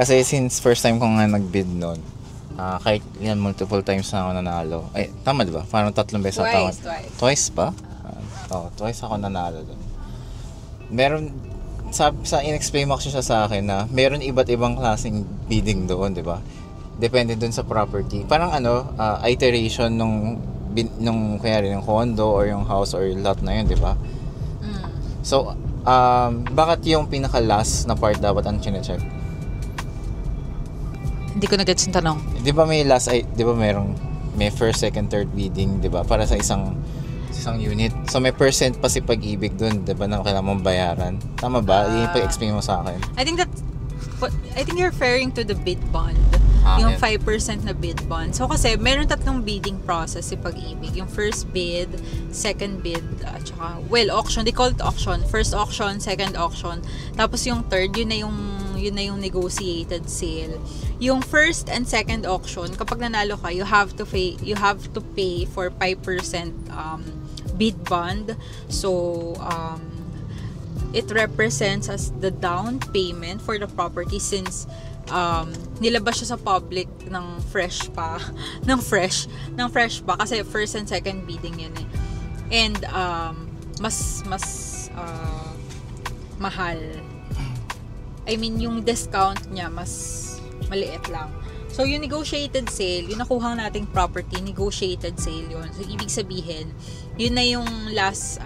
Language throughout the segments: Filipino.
Kasi since first time ko nga nag-bid nun, kahit yan multiple times na ako nanalo. Tama diba? Parang 3 beses ako. Twice pa? Twice ako nanalo dun. Meron, sa in-explain mo siya sa akin na meron iba't ibang klaseng bidding doon, di ba? Depende dun sa property. Parang iteration nung kaya rin yung condo or yung house or lot na yun, di ba? So, bakit yung pinaka-last na part dapat ang chine-check? Hindi ko na-gets yung tanong. Di ba may may first, second, third bidding, di ba? Para sa isang unit. So, may percent pa si Pag-ibig dun, di ba, na kailangan mong bayaran. Tama ba? Yung pag-explain mo sa akin. I think you're referring to the bid bond. Yung 5% na bid bond. So, kasi meron 3 bidding process si Pag-ibig. Yung first bid, second bid, at saka, auction. They call it auction. First auction, second auction. Tapos yung third, yun na yung negotiated sale. Yung first and second auction, kapag nanalo ka, you have to pay for 5% bid bond. So, it represents as the down payment for the property since nilabas siya sa public ng fresh pa kasi first and second bidding yun eh. And mas mahal. I mean, yung discount niya mas maliit lang. So, yung negotiated sale, yung nakuha nating property, negotiated sale yun. So, ibig sabihin, yun na yung last,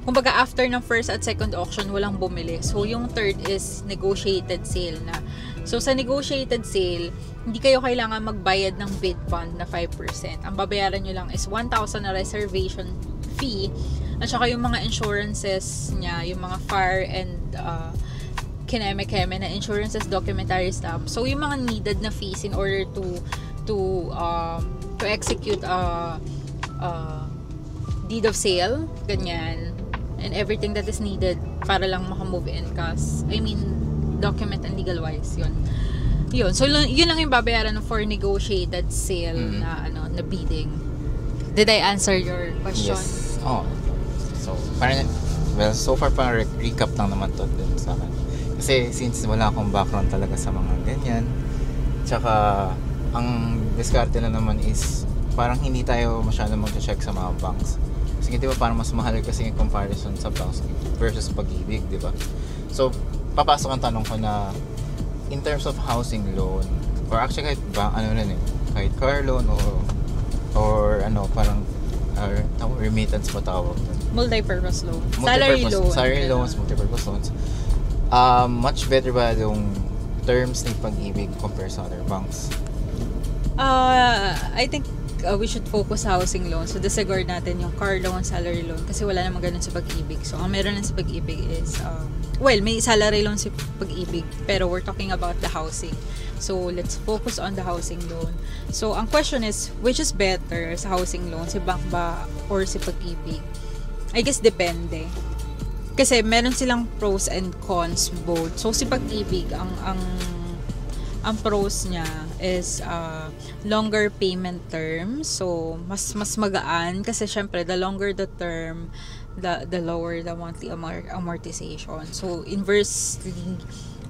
kumbaga after ng first at second auction, walang bumili. So, yung third is negotiated sale na. So, sa negotiated sale, hindi kayo kailangan magbayad ng bid bond na 5%. Ang babayaran nyo lang is 1,000 na reservation fee at saka yung mga insurances niya, yung mga fire and kineme-keme na insurances, documentary stamp. So, yung mga needed na fees in order to execute deed of sale, ganyan, and everything that is needed para lang maka-move in document and legal wise, yun. So, yun lang yung babayaran for negotiated sale na bidding. Did I answer your question? Yes. So far parang recap lang naman to din sa akin. Kasi since wala akong background talaga sa mga ganyan, tsaka ang diskarte na naman is parang hindi tayo masyado mag-check sa mga banks. Kasi di ba parang mas mahal kasi yung comparison sa banks versus Pag-ibig, di ba? So, papasok ang tanong ko na in terms of housing loan or actually kahit car loan or parang remittance pa tawag. Multi-purpose loan. Salary loans, multi-purpose loans. Much better ba yung terms ng Pag-ibig compared sa other banks? I think we should focus sa housing loan. So, disregard natin yung car loan, salary loan kasi wala namang ganun sa Pag-ibig. So, ang meron lang sa Pag-ibig is may salary loan sa Pag-ibig pero we're talking about the housing. So, let's focus on the housing loan. So, ang question is, which is better sa housing loan? Si bank ba or si Pag-ibig? I guess depende. Kasi meron silang pros and cons both. So, si Pag-ibig, ang pros niya is longer payment term. So, mas magaan kasi syempre, the longer the term, the lower the monthly amortization. So,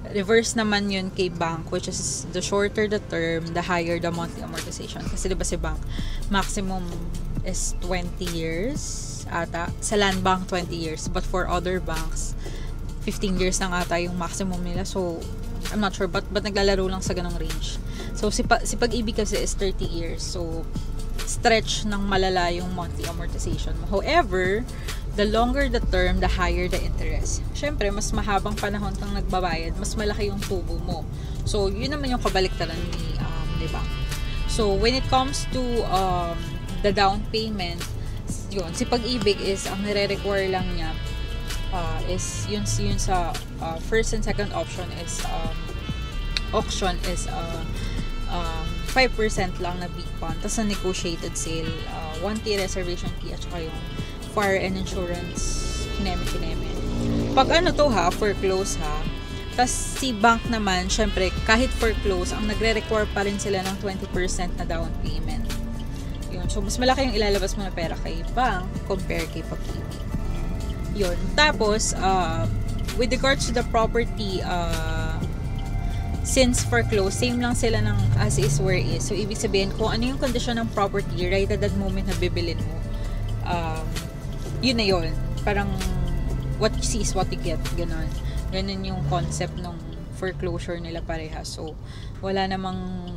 reverse naman yun kay bank, which is the shorter the term, the higher the monthly amortization. Kasi diba si bank, maximum is 20 years ata. Sa land bank, 20 years. But for other banks, 15 years lang ata yung maximum nila. So, I'm not sure, but naglalaro lang sa ganong range. So, si Pag-ibig kasi is 30 years. So, stretch ng malala yung monthly amortization mo. However, the longer the term, the higher the interest. Siyempre, mas mahabang panahon kang nagbabayad, mas malaki yung tubo mo. So, yun naman yung kabaliktaran ni bank. So, when it comes to the down payment, yun, si Pag-ibig is, ang nire-require lang niya is yun sa first and second auction is 5% lang na bid bond. Tapos sa negotiated sale, 1T reservation fee at saka yung fire and insurance kineme. Pag foreclose ha. Tapos si bank naman, syempre, kahit foreclose, ang nagre-require pa rin sila ng 20% na down payment. Yun. So, mas malaki yung ilalabas mo na pera kay bank compare kay Pag-ibig. Yun. Tapos, with regards to the property since foreclose, same lang sila ng as is where is. So, ibig sabihin, kung ano yung condition ng property right at that moment na bibilin mo, yun na yun. Parang, what you see is what you get. Ganon. Ganon yung concept ng foreclosure nila pareha. So, wala namang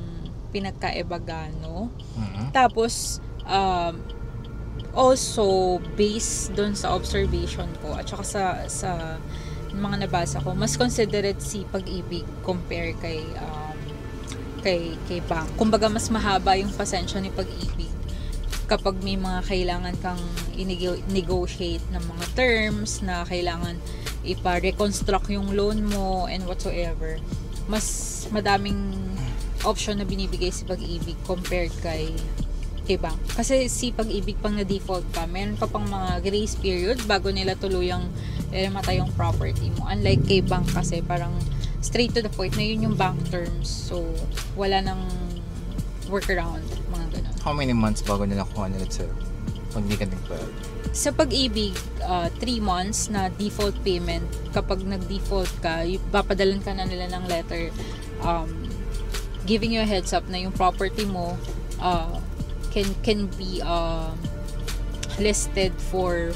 pinagkaiba gano. Tapos, also, based dun sa observation ko, at saka sa mga nabasa ko, mas considerate si Pag-ibig compare kay bank. Kumbaga, mas mahaba yung pasensya ni Pag-ibig kapag may mga kailangan kang i-negotiate ng mga terms na kailangan ipa-reconstruct yung loan mo and whatsoever. Mas madaming option na binibigay si Pag-ibig compared kay bank. Kasi si Pag-ibig pang na-default pa, meron pa pang mga grace period bago nila tuluyang mata yung property mo. Unlike kay bank kasi parang straight to the point na yun yung bank terms. So, wala nang workaround, mga ganun. How many months bago nila kuha nila sir? Pag di ka nagbayad? Sa Pag-ibig, 3 months na default payment. Kapag nag-default ka, papadalan ka na nila ng letter giving you a heads up na yung property mo can be listed for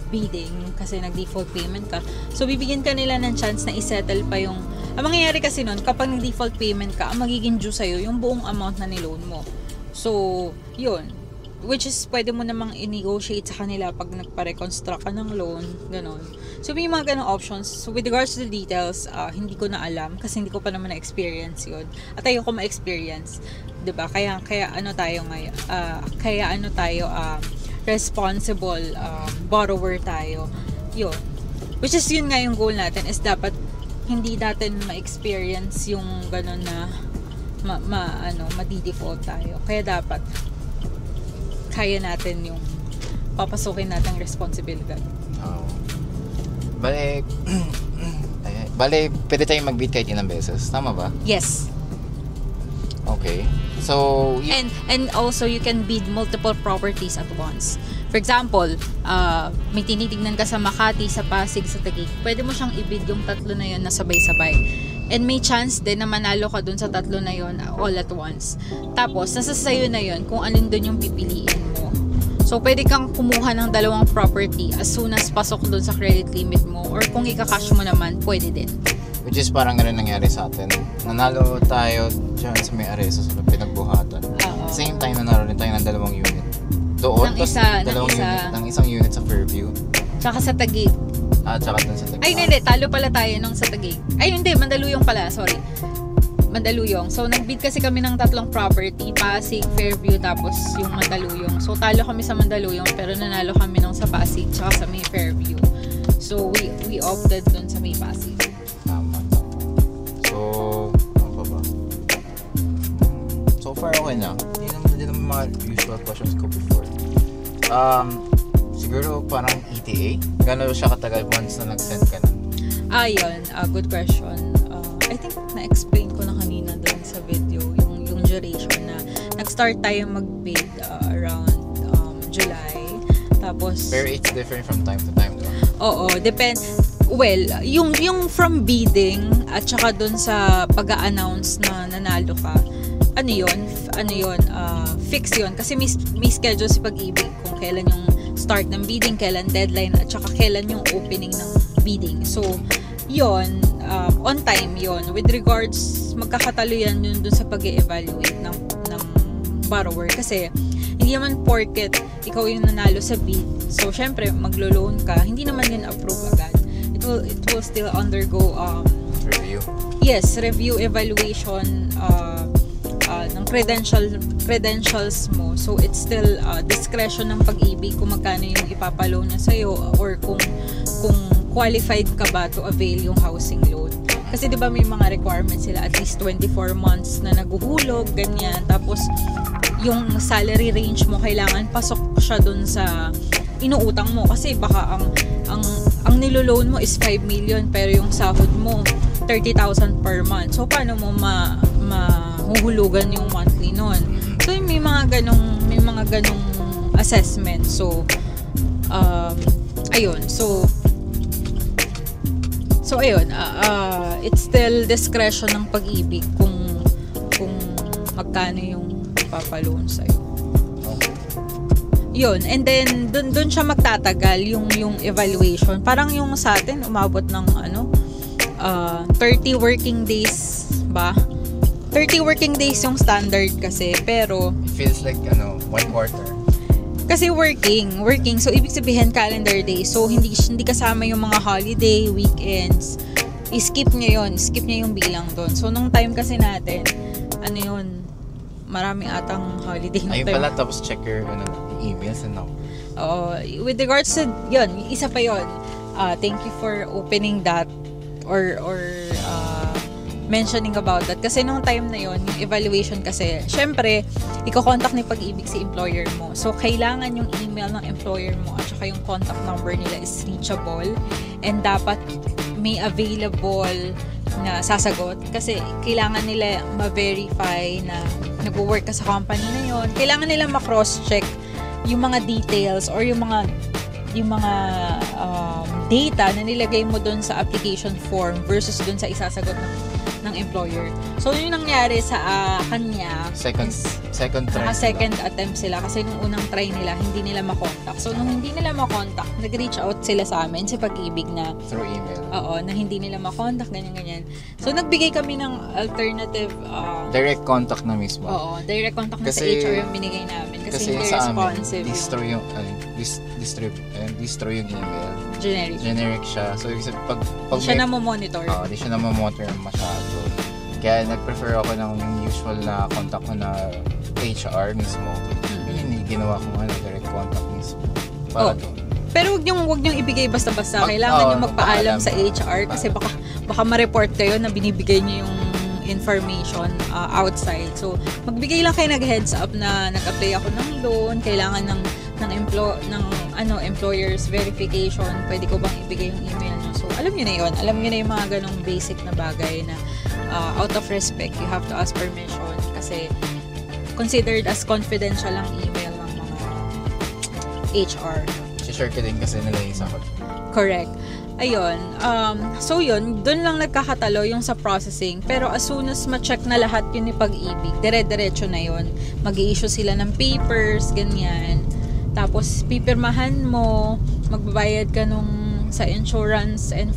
bidding kasi nag-default payment ka. So, bibigyan ka nila ng chance na isettle pa yung... Ang mangyayari kasi nun, kapag nag-default payment ka, ang magiging due sa'yo yung buong amount na niloan mo. So, yun. Which is, pwede mo namang i-negotiate sa kanila pag nagpa-reconstruct ka ng loan, ganon. So, may mga ganong options. So, with regards to the details, hindi ko na alam kasi hindi ko pa naman na-experience yun. At ayoko ma-experience. 'Di ba? Kaya ano tayo ngayon? Responsible borrower tayo. Yun. Which is yun nga yung goal natin is dapat hindi natin ma-experience yung gano'n na madi-default tayo. Kaya dapat kaya natin yung papasukin natin responsibilidad. Oh. Bale, pwede tayong mag-bid kahit ilang beses. Tama ba? Yes. Okay. So, and also you can bid multiple properties at once. For example, may tinitignan ka sa Makati, sa Pasig, sa Taguig. Pwede mo siyang i-bid yung tatlo na yun na sabay-sabay. And may chance din na manalo ka dun sa tatlo na yun all at once. Tapos, nasa sayo na yun kung alin dun yung pipiliin mo. So, pwede kang kumuha ng dalawang property as soon as pasok dun sa credit limit mo. Or kung ika-cash mo naman, pwede din. Which is parang ganun nangyari sa atin. Nanalo tayo dyan sa may Areso sa pinagbuhatan. Same time nanalo rin tayo ng dalawang unit. Doon, ng isang unit sa Fairview. Tsaka sa Taguig. Tsaka dun sa Taguig. Ay, hindi. Talo pala tayo nung sa Taguig. Ay, hindi. Mandaluyong pala. Sorry. Mandaluyong. So, nag-bid kasi kami ng 3 property. Pasig, Fairview, tapos yung Mandaluyong. So, talo kami sa Mandaluyong pero nanalo kami nung sa Pasig tsaka sa may Fairview. So, we opted dun sa may Pasig. So far okay na. Hindi naman mga usual questions ko before. Siguro parang ETA? Gano'n siya katagal once na nag-send ka na? Yun. Good question. I think na-explain ko na kanina doon sa video yung duration na nag-start tayo mag-bid around July. Tapos... Pero it's different from time to time, diba? Oo. Well, yung from bidding at saka doon sa pag-a-announce na nanalo ka, fix yun. Kasi may schedule si Pag-ibig kung kailan yung start ng bidding, kailan deadline, at saka kailan yung opening ng bidding. So, yun, on time yun. With regards, magkakatalo yan yun dun sa pag-e-evaluate ng borrower. Kasi, hindi naman porket ikaw yung nanalo sa bid. So, syempre, maglo-loan ka, hindi naman yun approve agad. It will still undergo review. Yes, review, evaluation, ng credentials mo. So, it's still discretion ng Pag-ibig kung magkano yung ipapaloan niya sa'yo or kung qualified ka ba to avail yung housing loan. Kasi di ba may mga requirements sila at least 24 months na naguhulog, ganyan. Tapos, yung salary range mo, kailangan pasok siya dun sa inuutang mo. Kasi baka ang niloloan mo is 5 million pero yung sahod mo 30,000 per month. So, paano mo mahuhulugan yung monthly nun? So, may mga ganong assessment. So, ayun. So So ayun, it's still discretion ng Pag-ibig kung magkano yung papaloan sa'yo. Yun, and then dun siya magtatagal yung evaluation. Parang yung sa atin umabot ng 30 working days ba? 30 working days yung standard kasi, pero It feels like 1 quarter. kasi working. So ibig sabihin calendar days. So hindi kasama yung mga holiday, weekends. I-skip niya yung bilang doon. So nung time kasi natin, marami atang holiday na Ayun time. pala, tapos check your emails and all. With regards to yun, isa pa yun. Thank you for opening that or mentioning about that. Kasi nung time na yun, yung evaluation kasi, syempre, iko-contact ni Pag-ibig si employer mo. So, kailangan yung email ng employer mo at saka yung contact number nila is reachable and dapat may available na sasagot kasi kailangan nila ma-verify na nag-work ka sa company na yon. Kailangan nila ma-cross-check yung mga details or yung mga data na nilagay mo doon sa application form versus doon sa isasagot ng employer. So, yung nangyari sa kanya, Second try. second attempt sila kasi nung unang try nila, hindi nila makontak. So, nung hindi nila makontak, nag-reach out sila sa amin, si Pag-ibig na Through email. na hindi nila makontak, ganyan-ganyan. So, nagbigay kami ng alternative Direct contact na mismo. direct contact na sa Kasi- HR yung binigay namin kasi hindi sa amin, responsive. distro yung email. Generic. Siya. So, ibig sabihin, pag Hindi siya na monitor. di siya na-monitor masyado. Kaya nag-prefer ako ng yung usual na contact ko na HR mismo. Hindi ginawa ko direct contact mismo. Para doon. Pero wag niyong ibigay basta-basta. Kailangan niyo magpaalam sa HR kasi baka ma-report kayo na binibigay niyo yung information outside. So, magbigay lang kayo ng-heads up na nag-apply ako ng loan, kailangan ng employer's verification, pwede ko bang ibigay yung email niyo. So, alam niyo na yun. Alam niyo na yung mga ganong basic na bagay na out of respect, you have to ask permission kasi considered as confidential ang email ng mga HR. share ko din kasi nila yung sagot. Correct. Ayun. So yun, dun lang nagkakatalo yung sa processing. Pero as soon as ma-check na lahat yun ni Pag-ibig, dire-diretso na yun. Mag-i-issue sila ng papers, ganyan. Tapos pipirmahan mo, magbabayad ka sa insurance and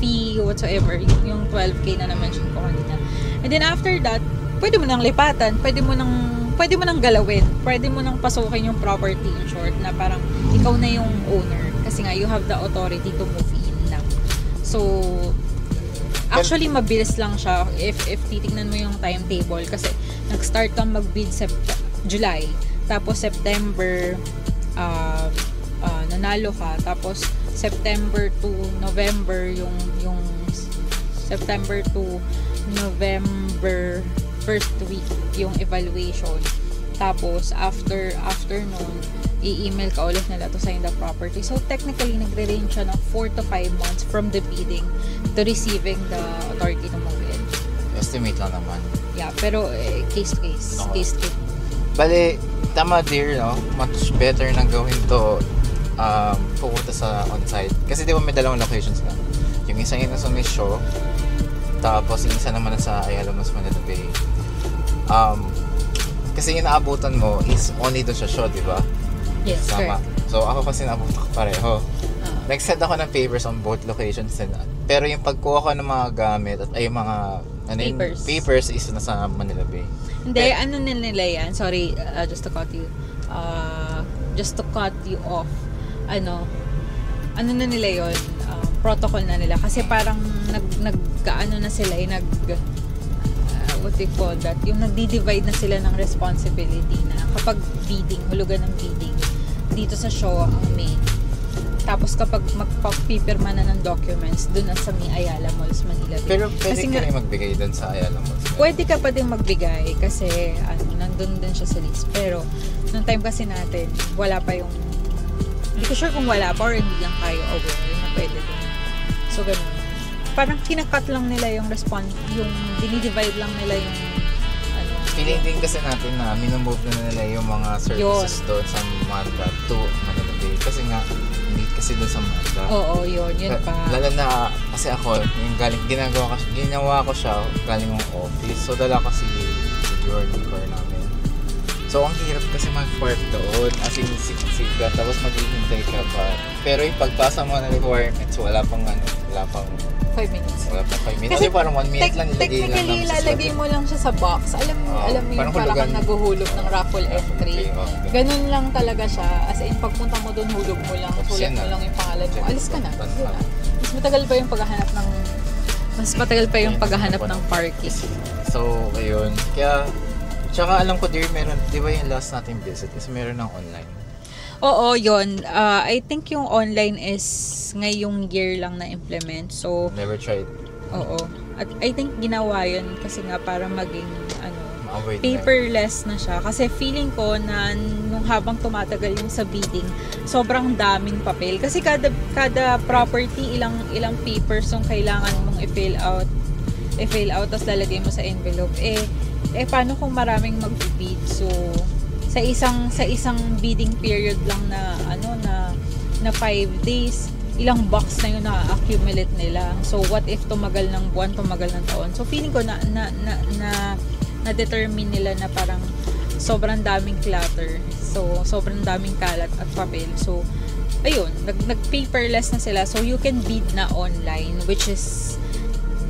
fee whatsoever, yung 12K na na-mention ko kanina. And then after that, pwede mo nang lipatan, pwede mo nang galawin, pwede mo nang pasukin yung property in short na parang ikaw na yung owner kasi nga you have the authority to move in na. So actually mabilis lang siya if titingnan mo yung timetable kasi nag-start kang mag-bid July, tapos September nanalo ka, tapos September to November yung September to November first week yung evaluation. Tapos after nun, i-email ka ulit nila to sign the property. So technically nagre-range siya ng 4 to 5 months from the bidding to receiving the authority to move in. Estimate lang naman. Yeah, pero case to case. Okay. Case to case. Bale, tama dear, no? Much better na gawin to pupunta sa on-site. Kasi di ba may dalawang locations ka? Yung isa yun sa Misho, tapos yung isa naman sa Ayala Mas Manila Bay. Kasi yung naabutan mo is only doon sa show, di ba? Yes, Tama. correct. So ako kasi naabutan ko pareho. Nag-send ako ng papers on both locations. Pero yung pagkuha ko ng mga gamit at ay mga papers is nasa Manila Bay. Hindi, ano nila yan? Sorry, just to cut you off. Ano na nila yon, protocol na nila. Kasi parang nagkaano na sila, what do you call that? Yung nagdi-divide na sila ng responsibility na kapag bidding, hulugan ng bidding, dito sa show ang main. Tapos kapag magpapipirma na ng documents, doon na sa Ayala Malls, Manila Bay. Pero pwede kasi ka rin magbigay doon sa Ayala Malls. Pwede ka pa din magbigay kasi nandun din siya sa list. Pero nung time kasi natin, wala pa yung, hindi ko sure kung wala pa or hindi lang tayo aware na pwede din. So ganun. Parang kinakat lang nila yung yung dinidivide lang nila yung Feeling din kasi natin na minumove na nila yung mga services doon sa Manila to Manila Bay. pay. Kasi nga, hindi kasi dun sa Mazda. Oo, yun pa. Lalo na, kasi ako, yung ginawa ko siya galing ng office. So, dala kasi yung car namin. So, ang hirap kasi mag-park doon. As in, siksiga, tapos maghihintay ka pa. Pero yung pagpasa mo ng requirements, wala pang 5 minutes. Wala pang 5 minutes. Kasi parang 1 minute lang nilagay lang Technically, lalagay mo lang siya sa box. Alam mo yung parang kang naguhulog ng raffle entry. Ganun lang talaga siya. As in, pagpunta mo doon, hulog mo lang. Sulat mo lang yung pangalan mo. Alis ka na. Mas matagal pa yung paghahanap ng parking. So, ayun. Kaya, tsaka alam ko, meron, di ba yung last nating visit is meron ng online? Oo, yun. I think yung online is ngayong year lang na implement. So, never tried. Oo. At I think ginawa yun kasi nga para maging Ma-avoid paperless na siya. Kasi feeling ko na nung habang tumatagal yung sa bidding, sobrang daming papel. Kasi kada property, ilang papers yung kailangan mong i-fill out tapos lalagay mo sa envelope. Paano kung maraming mag-bid? So, sa isang bidding period lang na 5 days, ilang box na yun na-accumulate nila. So, what if tumagal ng buwan, tumagal ng taon? So, feeling ko na-determine nila na parang sobrang daming clutter. So, sobrang daming kalat at papel. So, ayun, nag-paperless na sila. So, you can bid na online, which is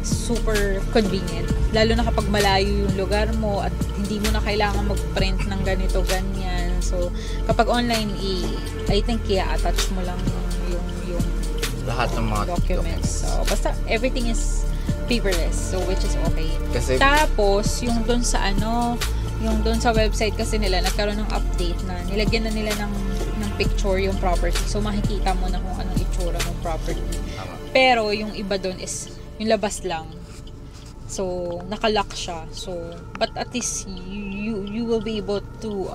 super convenient. Lalo na kapag malayo yung lugar mo at hindi mo na kailangan mag-print ng ganito, ganyan. So, kapag online, I think i-attach mo lang yung lahat ng mga documents. So, basta everything is paperless. So, which is okay. Kasi, tapos, yung doon sa website kasi nila, nagkaroon ng update na nilagyan na nila ng picture yung property. So, makikita mo na kung anong itsura ng property. Pero, yung iba doon is yung labas lang. So, nakalock siya. So, but at least you will be able to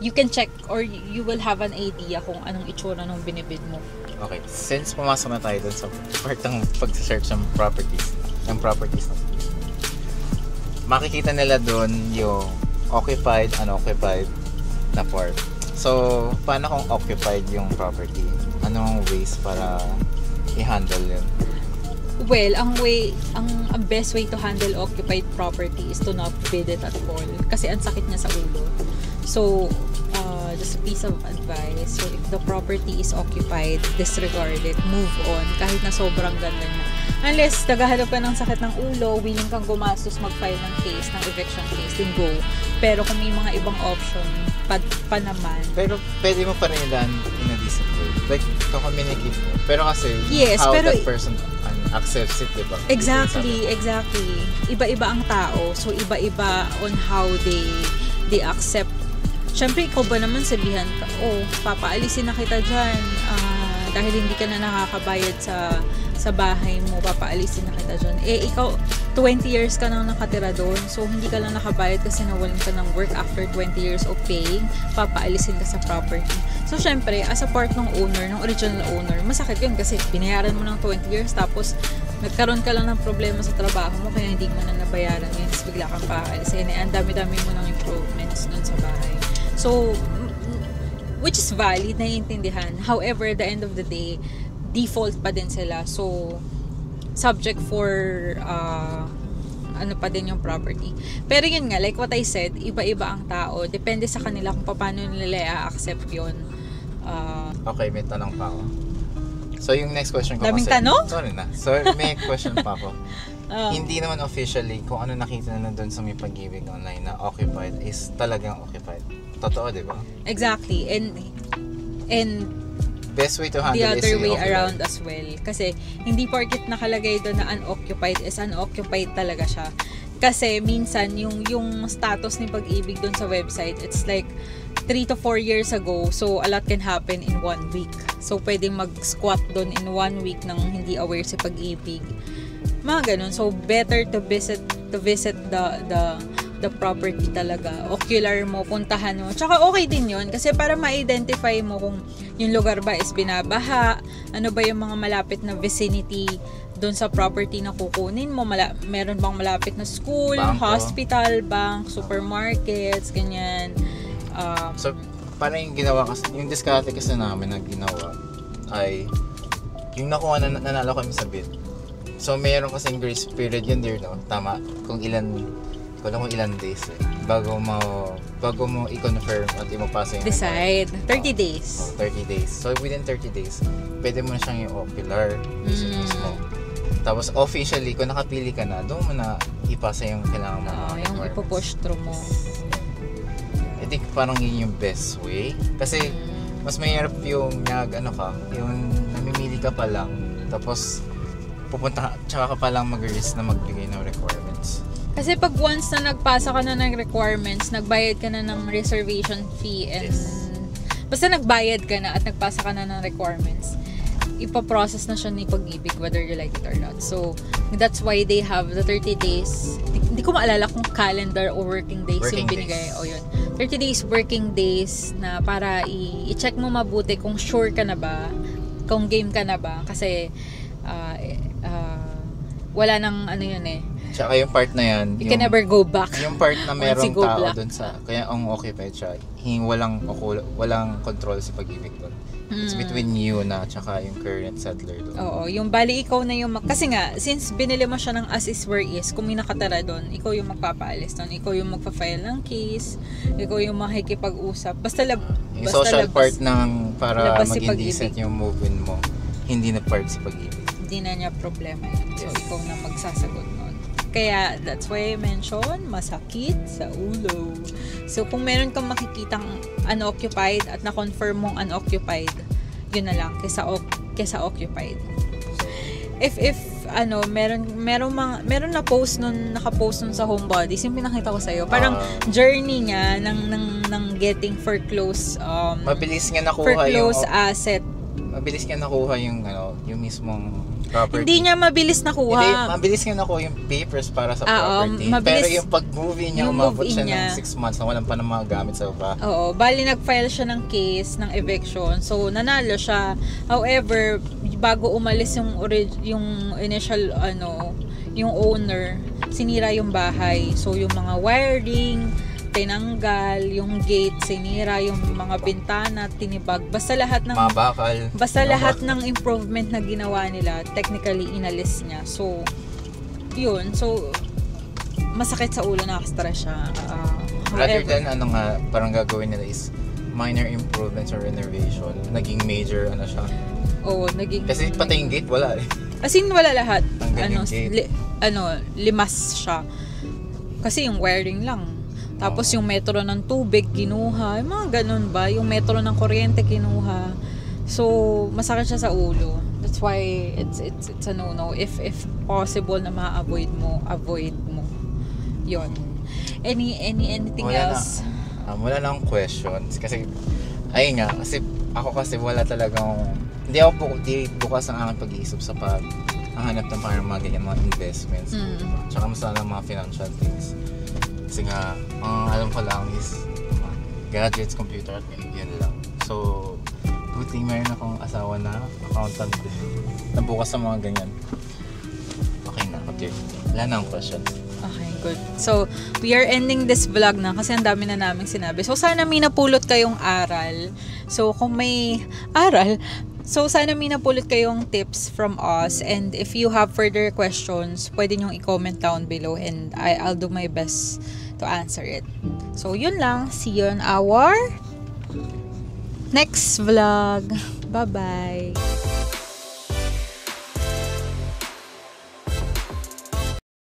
you can check or you will have an idea kung anong itsura ng binibid mo. Okay, since pumasok na tayo dun sa part ng pag-search ng properties na makikita nila dun yung occupied, unoccupied na part. So, paano kung occupied yung property? Anong ways para i-handle yun? Well, ang best way to handle occupied property is to not bid it at all. Kasi ang sakit niya sa ulo. So, just a piece of advice. So, if the property is occupied, disregard it. Move on. Kahit na sobrang ganda niya. Unless, naghahanap ka ng sakit ng ulo, willing kang gumastos mag-file ng case, ng eviction case, then go. Pero kung may mga ibang option, pa naman. Pero, pwede mo pa rin ilan in a decent way. Like, to-communicate mo. Pero kasi, yes, how pero, that person accepts it, diba? Exactly. Iba-iba ang tao. So, iba-iba on how they accept. Siyempre, ikaw ba naman sabihan ka, papaalisin na kita dyan dahil hindi ka na nakakabayad sa bahay mo, papaalisin na kita dyan. Ikaw, 20 years ka nang nakatira doon, so hindi ka lang nakabayad kasi nawalan ka ng work after 20 years of paying, papaalisin ka sa property. So, syempre, as a part ng owner, ng original owner, masakit yun kasi binayaran mo ng 20 years tapos nagkaroon ka lang ng problema sa trabaho mo kaya hindi mo na nabayaran yun, tapos bigla kang paalisin. Ang dami-dami mo ng improvements dun sa bahay. So, which is valid, naiintindihan. However, at the end of the day, default pa din sila. So, subject for pa din yung property. Pero yun nga, like what I said, iba-iba ang tao. Depende sa kanila kung paano nila i-accept yun. Okay, may tanong pa ako. So, yung next question ko daming kasi... tanong? Sorry, may question pa ako. Hindi naman officially kung ano nakita na doon sa may pag-ibig online na occupied is talagang occupied. Totoo, di ba? Exactly. And best way to handle the other is way occupied. around as well. Kasi hindi porket nakalagay doon na unoccupied is unoccupied talaga siya. Kasi minsan yung status ni pag-ibig doon sa website, it's like 3 to 4 years ago. So a lot can happen in 1 week. So pwedeng mag-squat doon in 1 week nang hindi aware si pag-ibig. Mga ganun. So better to visit the property talaga. Ocular mo, puntahan mo. Tsaka okay din yun kasi para ma-identify mo kung yung lugar ba is binabaha, ano ba yung mga malapit na vicinity doon sa property na kukunin mo. Meron bang malapit na school, Bangko, hospital, bank, supermarkets, ganyan. So, parang yung ginawa kasi, yung diskarte kasi namin na ginawa ay yung nakuha na nanalo kami sa bid. So meron kasing grace period yun there, no? Tama. Kung ilan days eh. Bago mo i-confirm at ipapasa yung Decide. 30 days. 30 days. So within 30 days, pwede mo na siyang i-ocular mismo. Tapos officially, kung nakapili ka na, doon mo na ipasa yung kailangan mo. Yung ipo-push through mo. I think parang yun yung best way. Kasi mas mahirap yung yung namimili ka pa lang, tapos tsaka ka pa lang mag-risk na magbigay ng requirements. Kasi pag once na nagpasa ka na ng requirements, nagbayad ka na ng reservation fee and basta nagbayad ka na at nagpasa ka na ng requirements, ipaprocess na siya ni Pag-ibig whether you like it or not. So, that's why they have the 30 days. Hindi ko maalala kung calendar o working days yung binigay. O yun. 30 days working days na para i-check mo mabuti kung sure ka na ba, kung game ka na ba. Kasi, wala nang yun eh. Tsaka yung part na yan, you can never go back. Yung part na merong tao dun sa, kaya ang occupied siya, walang control si Pag-ibig dun. It's between you na tsaka yung current settler doon. Oo, yung bali ikaw na yung kasi nga since binili mo siya ng as is where is, kung may nakatara doon, ikaw yung magpapaalis doon, ikaw yung magfa-file ng case, ikaw yung makikipag-usap. Basta yung social labas, part ng para maging si decent yung movement mo, hindi na part si Pag-ibig. Hindi na niya problema yun. So ikaw na magsasagot noon. Kaya that's why I mention masakit sa ulo. So kung meron kang makikitang unoccupied at na-confirm mong unoccupied, yun na lang kesa occupied. If meron na post naka-post nun sa Homebodies, yung pinakita ko sa iyo. Parang journey niya ng getting foreclosed mabilis nga nakuha foreclosed asset. Mabilis nga nakuha yung mismong property. Hindi niya mabilis nakuha. Hindi, mabilis nga nakuha yung papers para sa property. Pero yung pag-move-in niya, umabot siya ng 6 months na walang pa ng mga gamit sa baba. Oo, bali nag-file siya ng case ng eviction. So, nanalo siya. However, bago umalis yung initial, yung owner, sinira yung bahay. So, yung mga wiring, tinanggal, yung gate, sinira, yung mga bintana, tinibag. Basta lahat ng mabakal. Lahat ng improvement na ginawa nila, technically inalis niya. So, yun. So, masakit sa ulo, nakaka-stress siya. Rather than parang gagawin nila is minor improvements or renovation, naging major siya. Oo, naging kasi pati yung gate wala eh. As in, wala lahat. Gate. Limas siya. Kasi yung wiring lang. Tapos yung metro ng tubig kinuha, yung mga ganun ba, yung metro ng kuryente kinuha. So masakit siya sa ulo. That's why it's a no-no. If possible na ma-avoid mo, avoid mo. Yon. Anything else? Wala lang questions kasi ayun nga, kasi ako wala talagang hindi ako bukas ang aking pag-iisip sa hanap ng parang mga ganyan mga investments. Tsaka mas lang mga financial things. Kasi nga, ang alam ko lang is gadgets, computer, at yun lang. So, good thing meron akong asawa na accountant na bukas sa mga ganyan. Okay na, wala na ang question. Okay, good. So, we are ending this vlog na kasi ang dami na naming sinabi. So, sana may napulot kayong aral. So, kung may aral, sana may napulot kayong tips from us, and if you have further questions, pwede nyong i-comment down below and I'll do my best to answer it. So, yun lang. See you on our next vlog. Bye-bye!